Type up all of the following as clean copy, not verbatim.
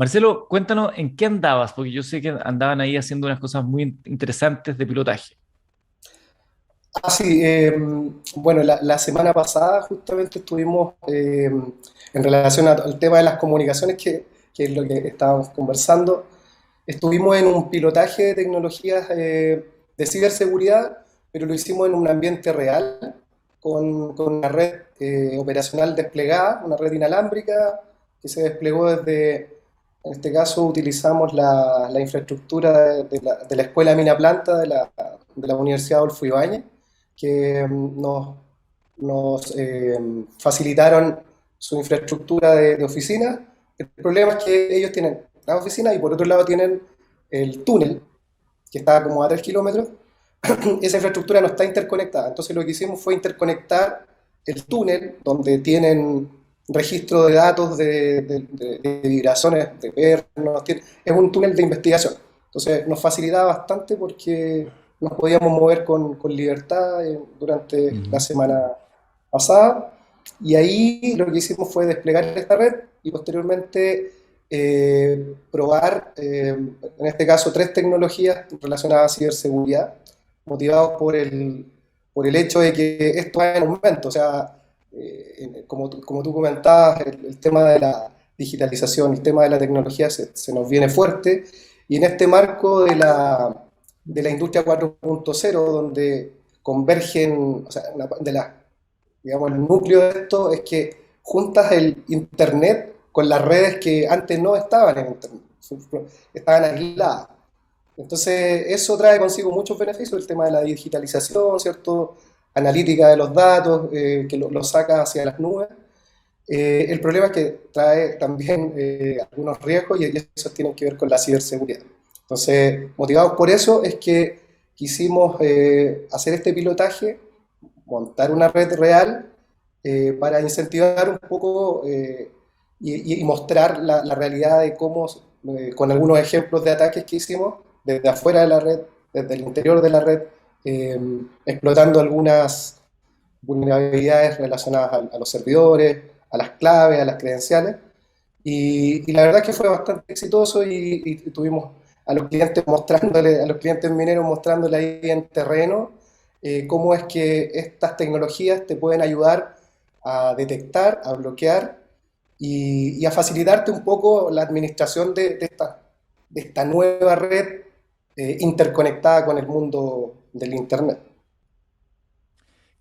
Marcelo, cuéntanos en qué andabas, porque yo sé que andaban ahí haciendo unas cosas muy interesantes de pilotaje. Sí, bueno, la semana pasada justamente estuvimos en relación al tema de las comunicaciones, que es lo que estábamos conversando. Estuvimos en un pilotaje de tecnologías de ciberseguridad, pero lo hicimos en un ambiente real, con una red operacional desplegada, una red inalámbrica que se desplegó en este caso utilizamos la infraestructura de la Escuela Mina Planta de la Universidad Adolfo Ibáñez, que nos facilitaron su infraestructura de oficina. El problema es que ellos tienen las oficinas y por otro lado tienen el túnel, que está como a 3 kilómetros. Esa infraestructura no está interconectada. Entonces lo que hicimos fue interconectar el túnel, donde tienen registro de datos de vibraciones, de pernos. Es un túnel de investigación. Entonces nos facilitaba bastante porque nos podíamos mover con libertad durante la Ujú. semana pasada. Y ahí lo que hicimos fue desplegar esta red y posteriormente probar, en este caso, tres tecnologías relacionadas a ciberseguridad, motivados por el hecho de que esto va en aumento. O sea, como tú comentabas, el tema de la digitalización, el tema de la tecnología se nos viene fuerte, y en este marco de la industria 4.0, donde convergen, o sea, digamos, el núcleo de esto es que juntas el Internet con las redes que antes no estaban en Internet, estaban aisladas. Entonces, eso trae consigo muchos beneficios, el tema de la digitalización, ¿cierto? Analítica de los datos, que lo saca hacia las nubes. El problema es que trae también algunos riesgos, y esos tienen que ver con la ciberseguridad. Entonces, motivados por eso es que quisimos hacer este pilotaje, montar una red real, para incentivar un poco, y mostrar la realidad de cómo, con algunos ejemplos de ataques que hicimos desde afuera de la red, desde el interior de la red, eh, explotando algunas vulnerabilidades relacionadas a los servidores, a las claves, a las credenciales. Y la verdad es que fue bastante exitoso, y tuvimos a los clientes a los clientes mineros mostrándole ahí en terreno cómo es que estas tecnologías te pueden ayudar a detectar, a bloquear y a facilitarte un poco la administración de esta nueva red interconectada con el mundo del Internet.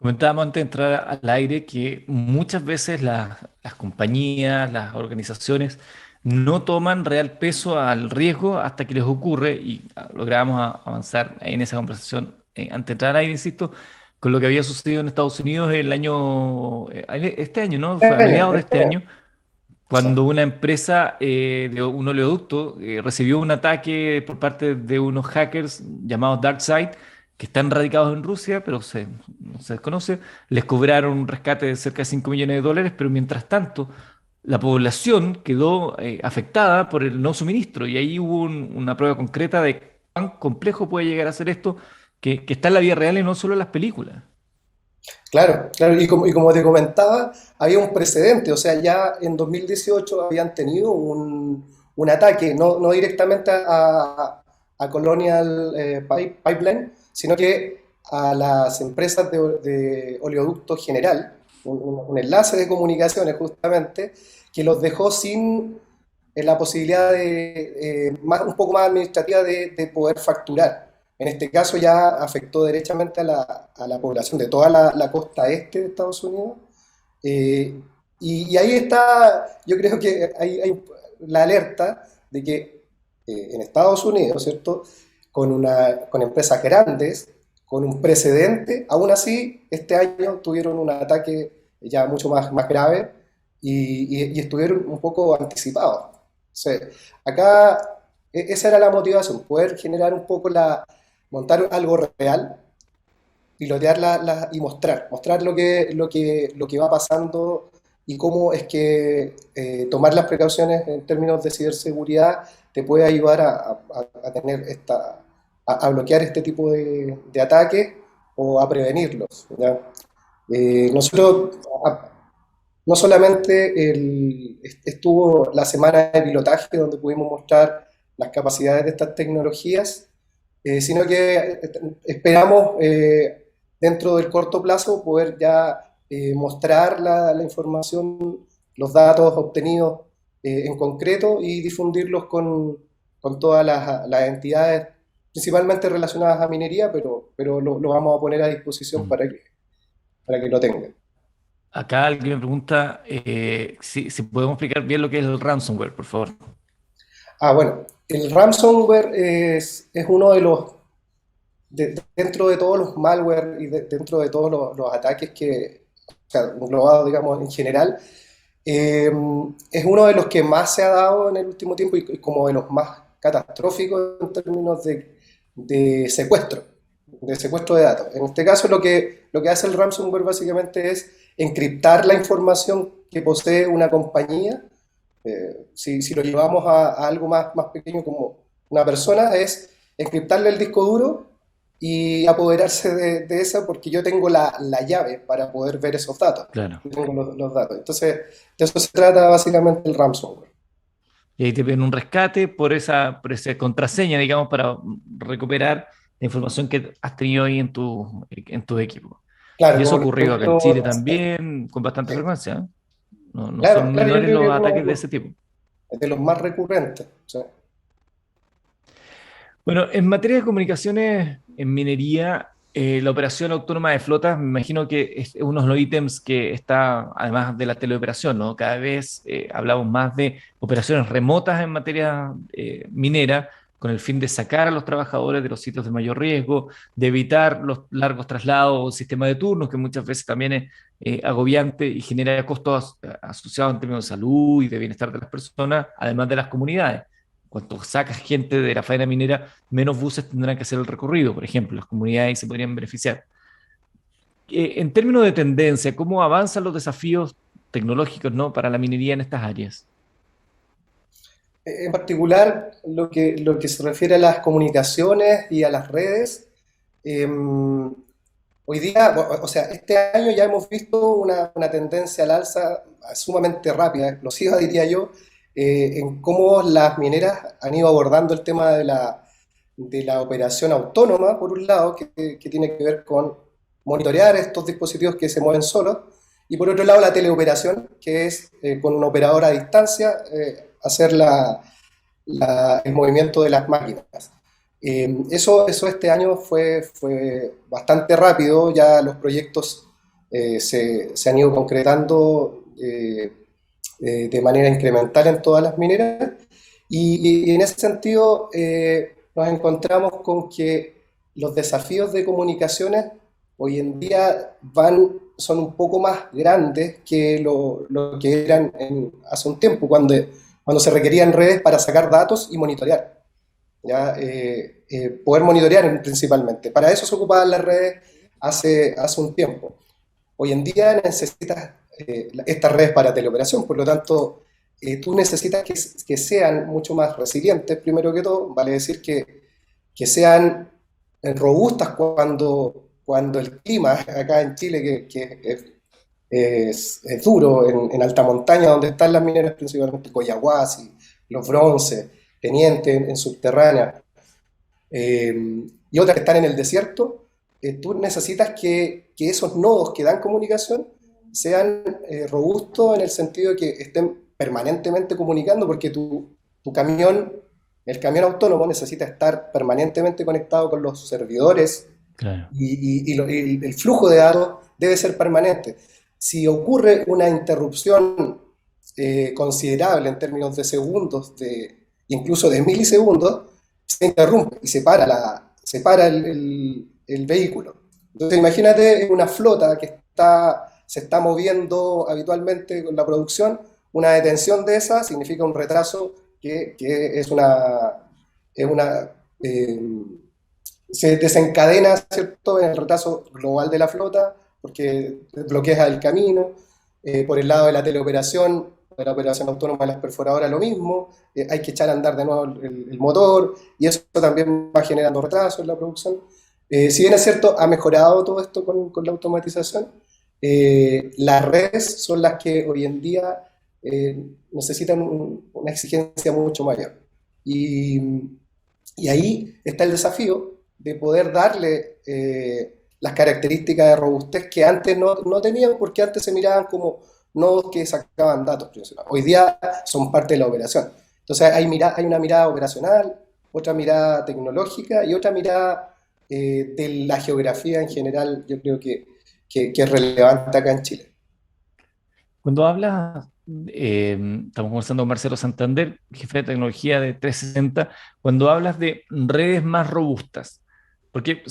Comentábamos antes de entrar al aire que muchas veces las compañías, las organizaciones no toman real peso al riesgo hasta que les ocurre y logramos avanzar en esa conversación antes de entrar al aire, insisto, con lo que había sucedido en Estados Unidos el año, este año, ¿no? Fue a mediados de Este este año, año sí. cuando una empresa de un oleoducto recibió un ataque por parte de unos hackers llamados DarkSide, que están radicados en Rusia, pero no se desconoce, les cobraron un rescate de cerca de 5 millones de dólares, pero mientras tanto la población quedó afectada por el no suministro y ahí hubo una prueba concreta de cuán complejo puede llegar a ser esto, que está en la vida real y no solo en las películas. Claro, claro, y como te comentaba, había un precedente. O sea, ya en 2018 habían tenido un ataque, no directamente a Colonial Pipeline, sino que a las empresas de oleoducto general, un enlace de comunicaciones justamente, que los dejó sin la posibilidad un poco más administrativa de poder facturar. En este caso ya afectó derechamente a la población de toda la costa este de Estados Unidos. eh, y ahí está, yo creo que hay la alerta de que en Estados Unidos, ¿cierto? Con empresas grandes, con un precedente, aún así este año tuvieron un ataque ya mucho más grave, y estuvieron un poco anticipados. Sí. Acá esa era la motivación, poder generar un poco montar algo real, pilotearla y mostrar lo que va pasando, y cómo es que tomar las precauciones en términos de ciberseguridad te puede ayudar a tener a bloquear este tipo de ataques o a prevenirlos, ¿ya? Nosotros, no solamente estuvo la semana de pilotaje donde pudimos mostrar las capacidades de estas tecnologías, sino que esperamos dentro del corto plazo poder ya mostrar la información, los datos obtenidos en concreto y difundirlos con todas las entidades, principalmente relacionadas a minería, pero lo vamos a poner a disposición Mm. para que lo tengan. Acá alguien me pregunta si podemos explicar bien lo que es el ransomware, por favor. Bueno, el ransomware es uno de dentro de todos los malware y dentro de todos los ataques o sea, englobados, digamos, en general, eh, es uno de los que más se ha dado en el último tiempo y como de los más catastróficos en términos de secuestro, de secuestro de datos. En este caso, lo que hace el ransomware básicamente es encriptar la información que posee una compañía. Si lo llevamos a algo más pequeño como una persona, es encriptarle el disco duro y apoderarse de eso porque yo tengo la llave para poder ver esos datos. Claro. Yo tengo los datos. Entonces, de eso se trata básicamente el ransomware. Y ahí te piden un rescate por esa contraseña, digamos, para recuperar la información que has tenido ahí en tu equipo. Claro, Y eso ha como lo ocurrido acá en Chile ejemplo, también con bastante frecuencia, ¿eh? No claro, son claro, yo menores creo que los es uno ataques de ese tipo. de los más recurrentes. O sea, Bueno, en materia de comunicaciones en minería, la operación autónoma de flotas, me imagino que es uno de los ítems que está, además de la teleoperación, ¿no? Cada vez hablamos más de operaciones remotas en materia minera, con el fin de sacar a los trabajadores de los sitios de mayor riesgo, de evitar los largos traslados o sistema de turnos, que muchas veces también es agobiante y genera costos asociados en términos de salud y de bienestar de las personas, además de las comunidades. Cuando sacas gente de la faena minera, menos buses tendrán que hacer el recorrido, por ejemplo, las comunidades se podrían beneficiar. En términos de tendencia, ¿cómo avanzan los desafíos tecnológicos, ¿no?, para la minería en estas áreas? en particular, lo que se refiere a las comunicaciones y a las redes, eh, hoy día, o sea, este año ya hemos visto una tendencia al alza sumamente rápida, explosiva diría yo, en cómo las mineras han ido abordando el tema de la operación autónoma, por un lado, que tiene que ver con monitorear estos dispositivos que se mueven solos, y por otro lado la teleoperación, que es con un operador a distancia hacer el movimiento de las máquinas. Eso este año fue bastante rápido, ya los proyectos se han ido concretando de manera incremental en todas las mineras y en ese sentido nos encontramos con que los desafíos de comunicaciones hoy en día son un poco más grandes que lo que eran hace un tiempo, cuando se requerían redes para sacar datos y monitorear. ¿Ya? Poder monitorear principalmente. Para eso se ocupaban las redes hace un tiempo. Hoy en día necesitas estas redes para teleoperación, por lo tanto, tú necesitas que sean mucho más resilientes, primero que todo, vale decir que sean robustas cuando el clima acá en Chile, que es duro, en alta montaña, donde están las mineras, principalmente Collahuasi, Los Bronces, Teniente en subterránea, y otras que están en el desierto, tú necesitas que esos nodos que dan comunicación sean robustos en el sentido de que estén permanentemente comunicando, porque tu camión, el camión autónomo necesita estar permanentemente conectado con los servidores Claro. y el flujo de datos debe ser permanente. Si ocurre una interrupción considerable en términos de segundos, incluso de milisegundos, se interrumpe y se para el vehículo. Entonces imagínate una flota que se está moviendo habitualmente con la producción, una detención de esa significa un retraso que es una se desencadena, ¿cierto?, en el retraso global de la flota, porque bloquea el camino. Por el lado de la teleoperación, de la operación autónoma de las perforadoras, lo mismo. Hay que echar a andar de nuevo el motor, y eso también va generando retraso en la producción. Si bien es cierto, ha mejorado todo esto con la automatización, las redes son las que hoy en día necesitan una exigencia mucho mayor. Y, y ahí está el desafío de poder darle las características de robustez que antes no tenían, porque antes se miraban como nodos que sacaban datos. Hoy día son parte de la operación. Entonces hay una mirada operacional, otra mirada tecnológica y otra mirada de la geografía en general, yo creo que es relevante acá en Chile. Cuando hablas, estamos conversando con Marcelo Santander, jefe de tecnología de 360, cuando hablas de redes más robustas, porque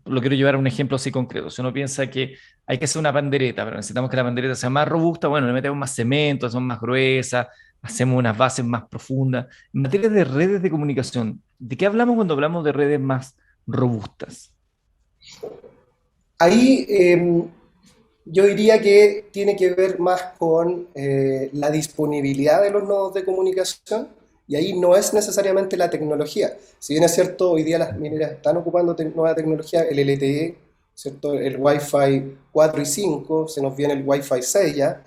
lo quiero llevar a un ejemplo así concreto, si uno piensa que hay que hacer una pandereta, pero necesitamos que la pandereta sea más robusta, bueno, le metemos más cemento, son más gruesas, hacemos unas bases más profundas. En materia de redes de comunicación, ¿de qué hablamos cuando hablamos de redes más robustas? Ahí yo diría que tiene que ver más con la disponibilidad de los nodos de comunicación y ahí no es necesariamente la tecnología. Si bien es cierto, hoy día las mineras están ocupando nueva tecnología, el LTE, ¿cierto? El Wi-Fi 4 y 5, se nos viene el Wi-Fi 6 ya,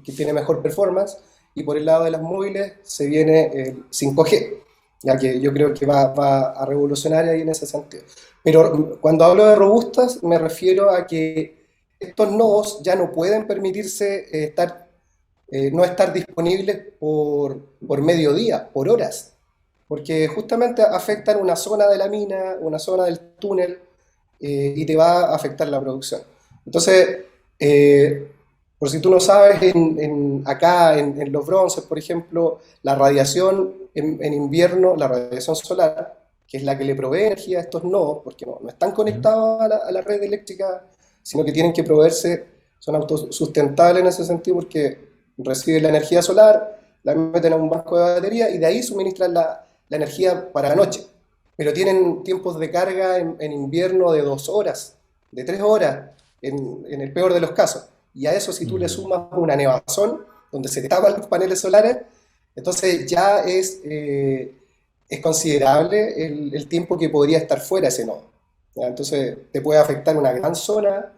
que tiene mejor performance, y por el lado de las móviles se viene el 5G, ya que yo creo que va a revolucionar ahí en ese sentido. Pero cuando hablo de robustas me refiero a que estos nodos ya no pueden permitirse no estar disponibles por mediodía, por horas, porque justamente afectan una zona de la mina, una zona del túnel, y te va a afectar la producción. Entonces, por si tú no sabes, acá en los bronces, por ejemplo, la radiación en invierno, la radiación solar, que es la que le provee energía a estos nodos, porque no están ¿Ya? conectados a la red eléctrica, sino que tienen que proveerse, son autosustentables en ese sentido porque reciben la energía solar, la meten a un banco de batería y de ahí suministran la energía para la noche. Pero tienen tiempos de carga en invierno de 2 horas, de 3 horas, en el peor de los casos. Y a eso si tú le Mm. sumas una nevazón, donde se te tapan los paneles solares, entonces ya es considerable el tiempo que podría estar fuera ese nodo. ¿Ya? Entonces te puede afectar una gran zona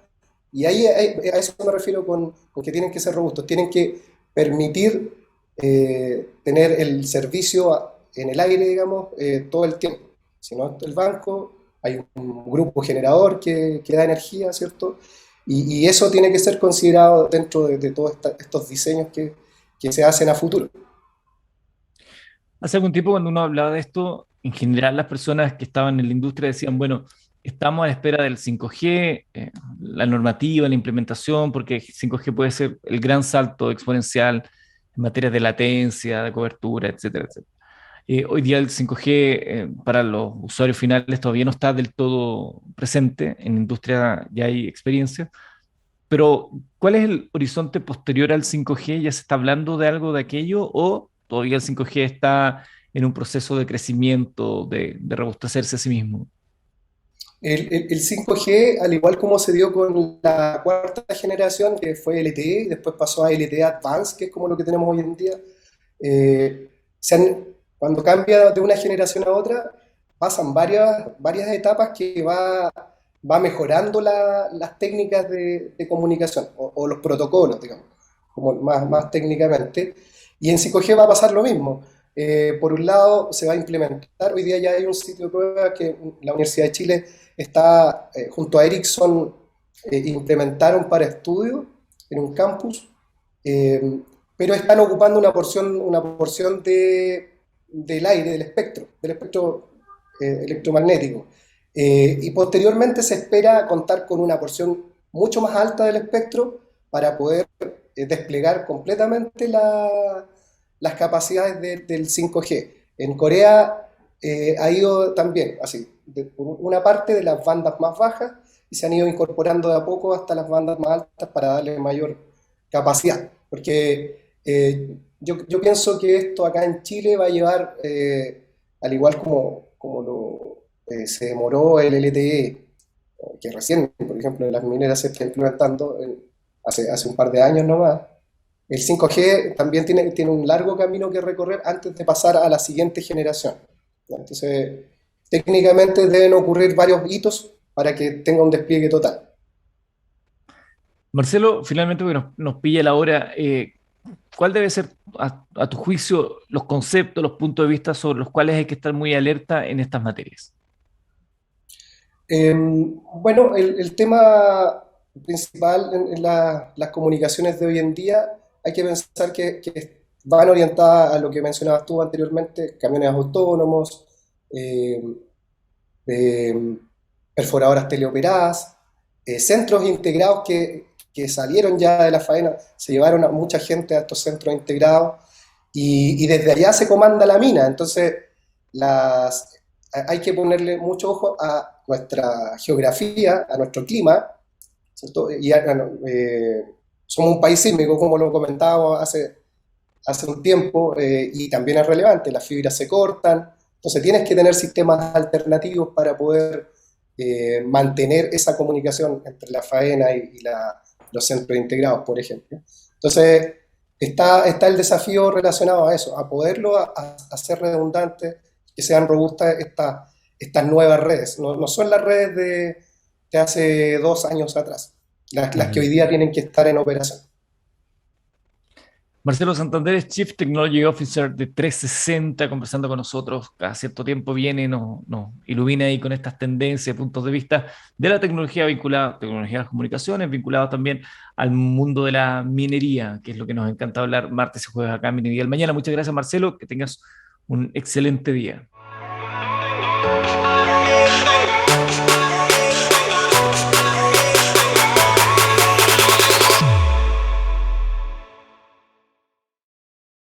y ahí a eso me refiero con que tienen que ser robustos, tienen que permitir tener el servicio en el aire, digamos, todo el tiempo. Si no, el banco, hay un grupo generador que da energía, ¿cierto? Y eso tiene que ser considerado dentro de todos estos diseños que se hacen a futuro. Hace algún tiempo cuando uno hablaba de esto, en general las personas que estaban en la industria decían, bueno, estamos a la espera del 5G, la normativa, la implementación, porque 5G puede ser el gran salto exponencial en materia de latencia, de cobertura, etcétera, etcétera. Hoy día el 5G para los usuarios finales todavía no está del todo presente, en la industria ya hay experiencia, pero ¿cuál es el horizonte posterior al 5G? ¿Ya se está hablando de algo de aquello o todavía el 5G está en un proceso de crecimiento, de robustecerse a sí mismo? El 5G, al igual como se dio con la cuarta generación, que fue LTE, y después pasó a LTE Advanced, que es como lo que tenemos hoy en día, eh, cuando cambia de una generación a otra, pasan varias etapas que va mejorando las técnicas de comunicación o los protocolos, digamos, como más técnicamente. Y en 5G va a pasar lo mismo. Por un lado, se va a implementar, hoy día ya hay un sitio de prueba que la Universidad de Chile está, junto a Ericsson, implementaron para estudio en un campus, eh, pero están ocupando una porción del aire, del espectro electromagnético. Y posteriormente se espera contar con una porción mucho más alta del espectro para poder desplegar completamente las capacidades del 5G. En Corea ha ido también así, una parte de las bandas más bajas y se han ido incorporando de a poco hasta las bandas más altas para darle mayor capacidad. Porque yo pienso que esto acá en Chile va a llevar, al igual como se demoró el LTE, que recién, por ejemplo, en las mineras se está implementando hace un par de años nomás. El 5G también tiene un largo camino que recorrer antes de pasar a la siguiente generación. Entonces, técnicamente deben ocurrir varios hitos para que tenga un despliegue total. Marcelo, finalmente, porque nos pilla la hora, ¿cuál debe ser, a tu juicio, los conceptos, los puntos de vista sobre los cuales hay que estar muy alerta en estas materias? Bueno, el tema principal en las comunicaciones de hoy en día, hay que pensar que van orientadas a lo que mencionabas tú anteriormente, camiones autónomos, eh, eh, perforadoras teleoperadas, centros integrados que salieron ya de la faena, se llevaron a mucha gente a estos centros integrados y desde allá se comanda la mina. Entonces, hay que ponerle mucho ojo a nuestra geografía, a nuestro clima, ¿cierto? Somos un país sísmico, como lo comentábamos hace un tiempo, y también es relevante, las fibras se cortan, entonces tienes que tener sistemas alternativos para poder mantener esa comunicación entre la faena los centros integrados, por ejemplo. Entonces, está el desafío relacionado a eso, a poderlo hacer redundantes, que sean robustas estas nuevas redes. No son las redes de hace 2 años atrás, las que Ujú. hoy día tienen que estar en operación. Marcelo Santander es Chief Technology Officer de 360, conversando con nosotros. Cada cierto tiempo viene, nos ilumina ahí con estas tendencias, puntos de vista de la tecnología vinculada, tecnología de las comunicaciones, vinculada también al mundo de la minería, que es lo que nos encanta hablar martes y jueves acá en Minería del Mañana. Muchas gracias, Marcelo, que tengas un excelente día.